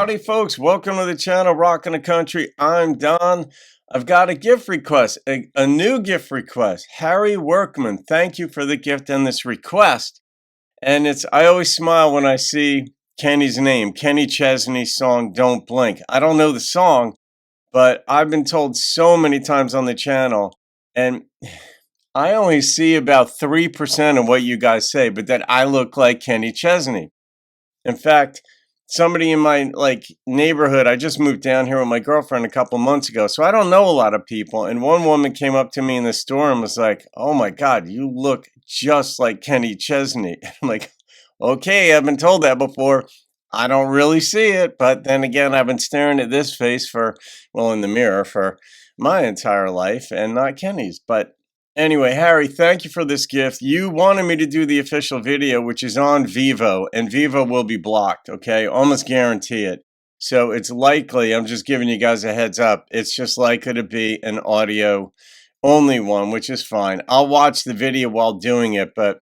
Howdy folks, welcome to the channel Rockin' the Country. I'm Don. I've got a gift request, a new gift request. Harry Workmon, thank you for the gift and this request. And I always smile when I see Kenny's name, Kenny Chesney's song, Don't Blink. I don't know the song, but I've been told so many times on the channel, and I only see about 3% of what you guys say, but that I look like Kenny Chesney. In fact, somebody in my neighborhood, I just moved down here with my girlfriend a couple months ago, so I don't know a lot of people. And one woman came up to me in the store and was like, "Oh my God, you look just like Kenny Chesney." I'm like, okay, I've been told that before. I don't really see it, but then again, I've been staring at this face in the mirror for my entire life and not Kenny's. But anyway, Harry, thank you for this gift. You wanted me to do the official video, which is on Vivo, and Vivo will be blocked, okay? Almost guarantee it. So it's likely, I'm just giving you guys a heads up, it's just likely to be an audio only one, which is fine. I'll watch the video while doing it, but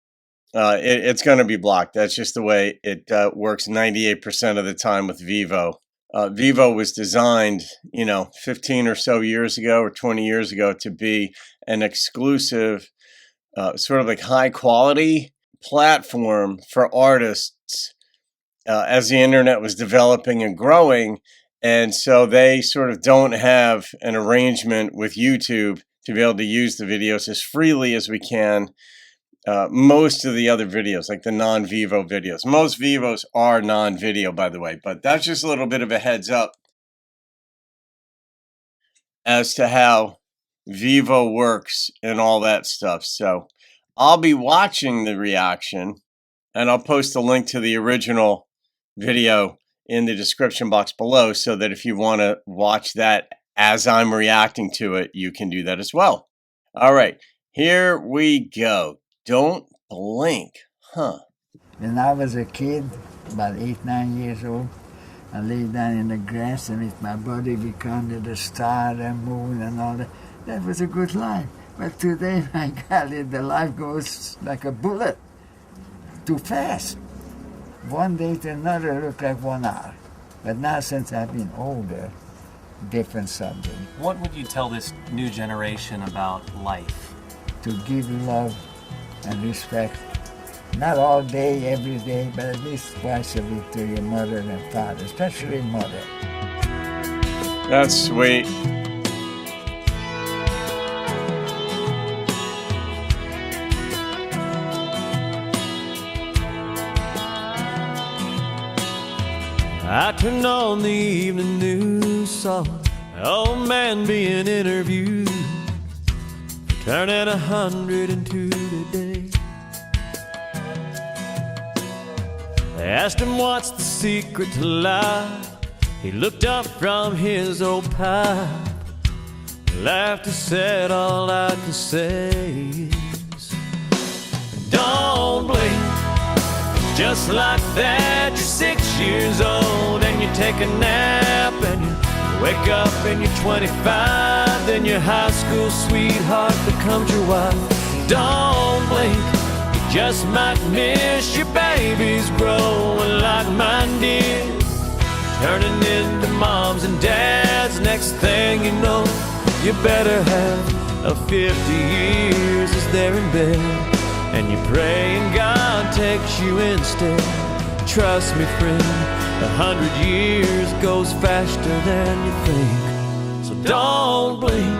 it's going to be blocked. That's just the way it works 98% of the time with Vivo. Vivo was designed, 15 or so years ago or 20 years ago to be an exclusive, sort of like high quality platform for artists as the internet was developing and growing. And so they sort of don't have an arrangement with YouTube to be able to use the videos as freely as we can. Most of the other videos, like the non-Vivo videos. Most Vivos are non-video, by the way, but that's just a little bit of a heads up as to how Vivo works and all that stuff. So I'll be watching the reaction, and I'll post a link to the original video in the description box below so that if you want to watch that as I'm reacting to it, you can do that as well. All right, here we go. Don't blink, huh? When I was a kid, about 8, 9 years old, I lay down in the grass and with my body become the star and moon and all that. That was a good life. But today, my God, the life goes like a bullet, too fast. One day to another, look like 1 hour. But now, since I've been older, different subject. What would you tell this new generation about life? To give love and respect, not all day, every day, but at least twice a week to your mother and father, especially mother. That's sweet. I turned on the evening news, saw an old man being interviewed, turning 102 today. They asked him what's the secret to life. He looked up from his old pipe, laughed and said, all I can say is, don't blink. Just like that, you're 6 years old and you take a nap and you wake up and you're 25, then your high school sweetheart becomes your wife. Don't blink, you just might miss your babies growing like mine did, turning into moms and dads. Next thing you know, you better have a 50 years as they're in bed, and you pray and God takes you instead. Trust me, friend, 100 years goes faster than you think, so don't blink.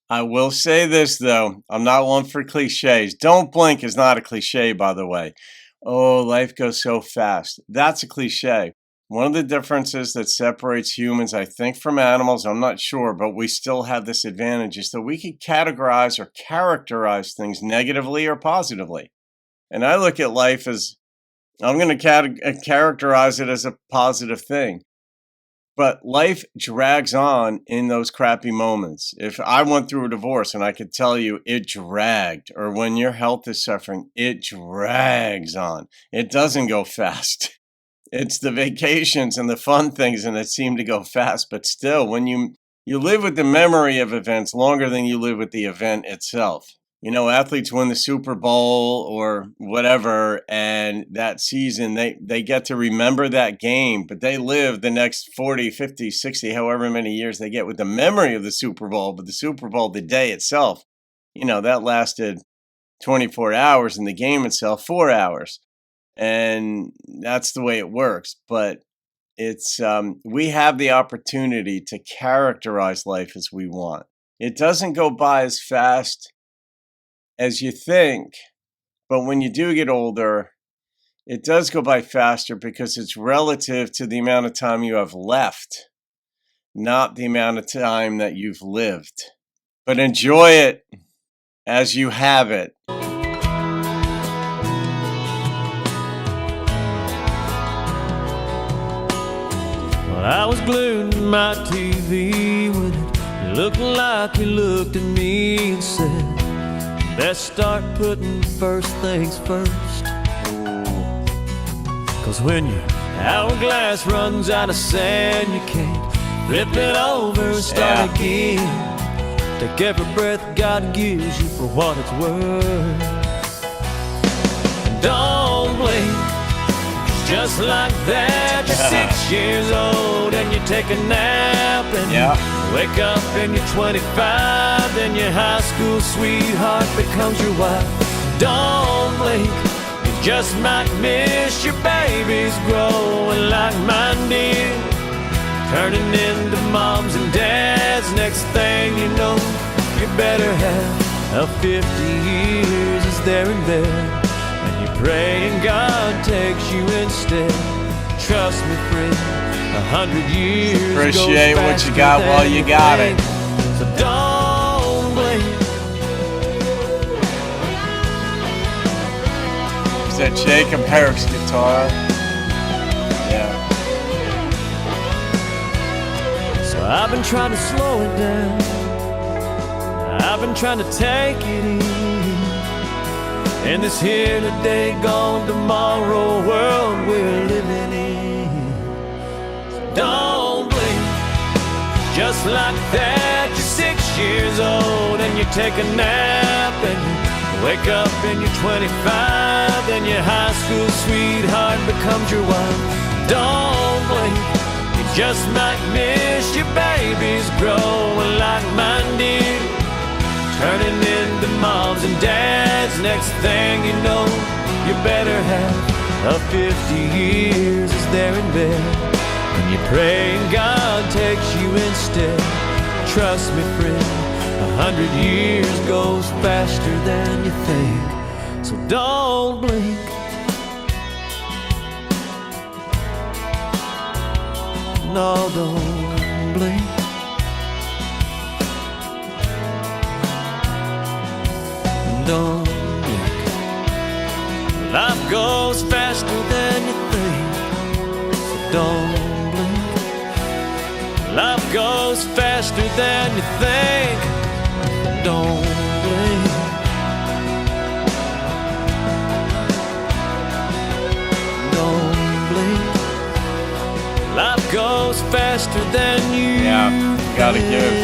I will say this, though. I'm not one for cliches. Don't blink is not a cliche, by the way. Oh, life goes so fast. That's a cliche. One of the differences that separates humans, I think, from animals, I'm not sure, but we still have this advantage, is that we can categorize or characterize things negatively or positively. And I look at life as, I'm going to characterize it as a positive thing. But life drags on in those crappy moments. If I went through a divorce and I could tell you it dragged, or when your health is suffering, it drags on. It doesn't go fast. It's the vacations and the fun things and that seem to go fast. But still, when you live with the memory of events longer than you live with the event itself. athletes win the Super Bowl or whatever, and that season they get to remember that game, but they live the next 40, 50, 60, however many years they get with the memory of the Super Bowl. But the Super Bowl, the day itself, that lasted 24 hours, and the game itself 4 hours. And that's the way it works. But it's we have the opportunity to characterize life as we want. It doesn't go by as fast as you think, but when you do get older, it does go by faster because it's relative to the amount of time you have left, not the amount of time that you've lived. But enjoy it as you have it. Well, I was glued to my TV when it looked like you looked at me and said, "Let's start putting first things first." Cause when your hourglass runs out of sand, you can't flip it over and start again. Take every breath God gives you for what it's worth. And don't blink, just like that. You're 6 years old and you take a nap and wake up and you're 25. Then your high school sweetheart becomes your wife. Don't blink, you just might miss your babies growing like mine did, turning into moms and dads. Next thing you know, you better have 50 years is there in bed, and you're praying God takes you instead. Trust me, friend, 100 years. Appreciate what you got while you got it. So don't blink. Is that Jacob Herrick's guitar? Yeah. So I've been trying to slow it down. I've been trying to take it easy in this here today, gone tomorrow world we're living in. So don't blink, just like that. You're 6 years old and you take a nap and you wake up and you're 25. Then your high school sweetheart becomes your wife. Don't blink, you just might miss your babies growing like mine did, turning into moms and dads. Next thing you know, you better have 50 years is there in bed, and you're praying God takes you instead. Trust me, friend, 100 years goes faster than you think. So don't blink. No, don't blink. Don't blink. Life goes faster than you think. So don't blink. Life goes faster than you think. Don't blink. Don't blink. Life goes faster than you Gotta think. give.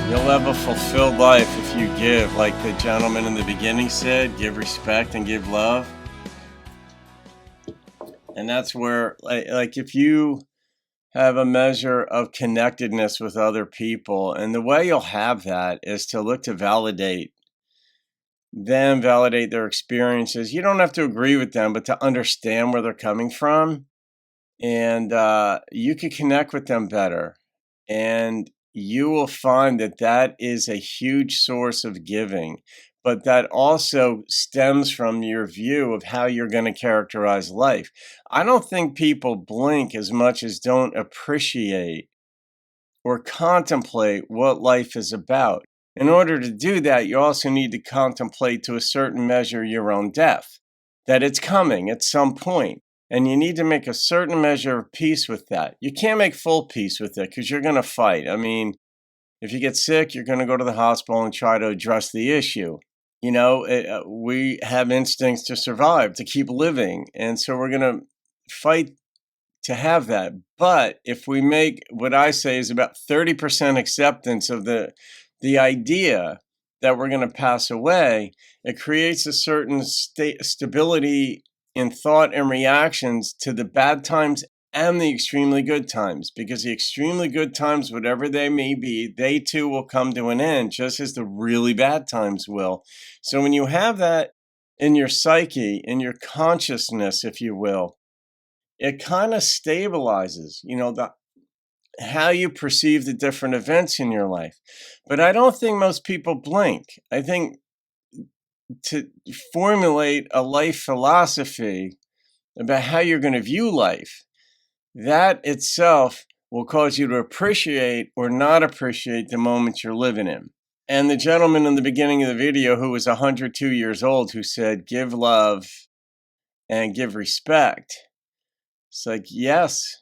You'll have a fulfilled life if you give, like the gentleman in the beginning said, give respect and give love. And that's where, like if you have a measure of connectedness with other people, and the way you'll have that is to look to validate them, validate their experiences. You don't have to agree with them, but to understand where they're coming from. And you can connect with them better. And you will find that that is a huge source of giving, but that also stems from your view of how you're going to characterize life. I don't think people blink as much as don't appreciate or contemplate what life is about. In order to do that, you also need to contemplate to a certain measure your own death, that it's coming at some point. And you need to make a certain measure of peace with that. You can't make full peace with it because you're going to fight. I mean, if you get sick, you're going to go to the hospital and try to address the issue. We have instincts to survive, to keep living. And so we're going to fight to have that. But if we make what I say is about 30% acceptance of the idea that we're going to pass away, it creates a certain stability in thought and reactions to the bad times and the extremely good times, because the extremely good times, whatever they may be, they too will come to an end, just as the really bad times will. So when you have that in your psyche, in your consciousness, if you will, it kind of stabilizes, how you perceive the different events in your life. But I don't think most people blink. I think to formulate a life philosophy about how you're going to view life, that itself will cause you to appreciate or not appreciate the moment you're living in. And the gentleman in the beginning of the video who was 102 years old, who said, give love and give respect. It's like, yes,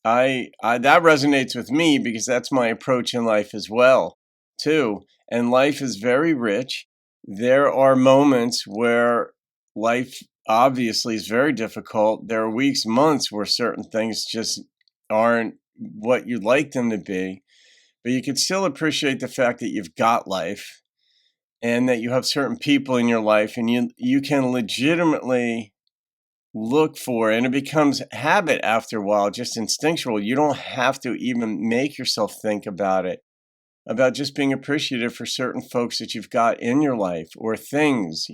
I that resonates with me, because that's my approach in life as well, too. And life is very rich. There are moments where life obviously is very difficult. There are weeks, months where certain things just aren't what you'd like them to be. But you can still appreciate the fact that you've got life and that you have certain people in your life, and you can legitimately look for, and it becomes habit after a while, just instinctual. You don't have to even make yourself think about it, about just being appreciative for certain folks that you've got in your life or things.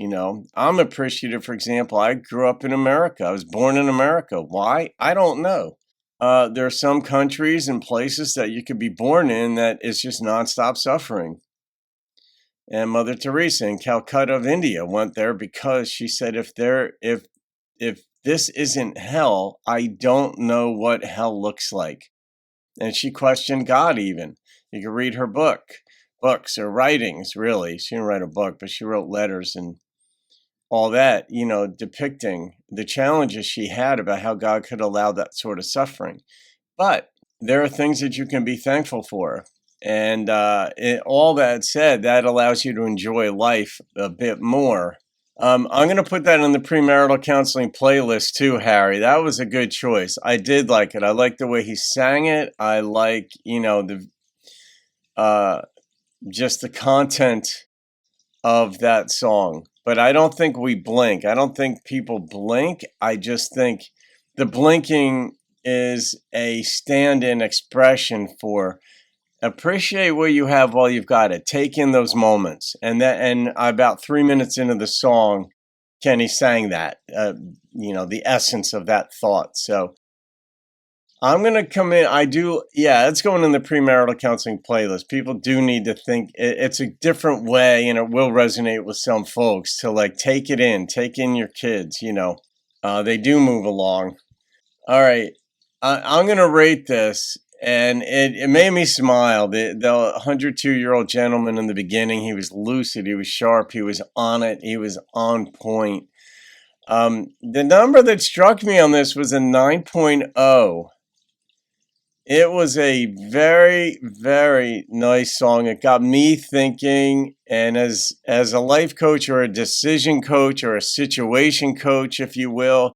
I'm appreciative, for example, I grew up in America. I was born in America. Why? I don't know. There are some countries and places that you could be born in that is just nonstop suffering. And Mother Teresa in Calcutta of India went there because she said, if this isn't hell, I don't know what hell looks like. And she questioned God even. You can read her books or writings, really. She didn't write a book, but she wrote letters and all that, depicting the challenges she had about how God could allow that sort of suffering. But there are things that you can be thankful for. And all that said, that allows you to enjoy life a bit more. I'm going to put that in the premarital counseling playlist too, Harry. That was a good choice. I did like it. I like the way he sang it. I like, just the content of that song. But I don't think we blink. I don't think people blink. I just think the blinking is a stand-in expression for appreciate what you have while you've got it. Take in those moments. And about 3 minutes into the song, Kenny sang that, the essence of that thought. So I'm going to come in. It's going in the premarital counseling playlist. People do need to think. It's a different way, and it will resonate with some folks to take in your kids, they do move along. All right. I'm going to rate this. And it made me smile. The 102-year-old gentleman in the beginning, he was lucid, he was sharp, he was on it, he was on point. The number that struck me on this was a 9.0. It was a very, very nice song. It got me thinking, and as a life coach or a decision coach or a situation coach, if you will,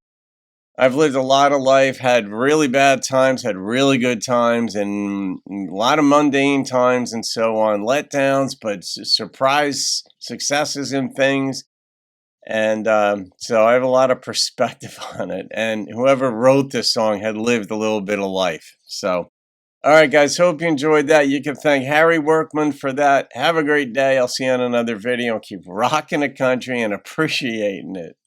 I've lived a lot of life, had really bad times, had really good times, and a lot of mundane times and so on, letdowns, but surprise successes in things. And so I have a lot of perspective on it. And whoever wrote this song had lived a little bit of life. So, all right, guys, hope you enjoyed that. You can thank Harry Workmon for that. Have a great day. I'll see you on another video. Keep rocking the country and appreciating it.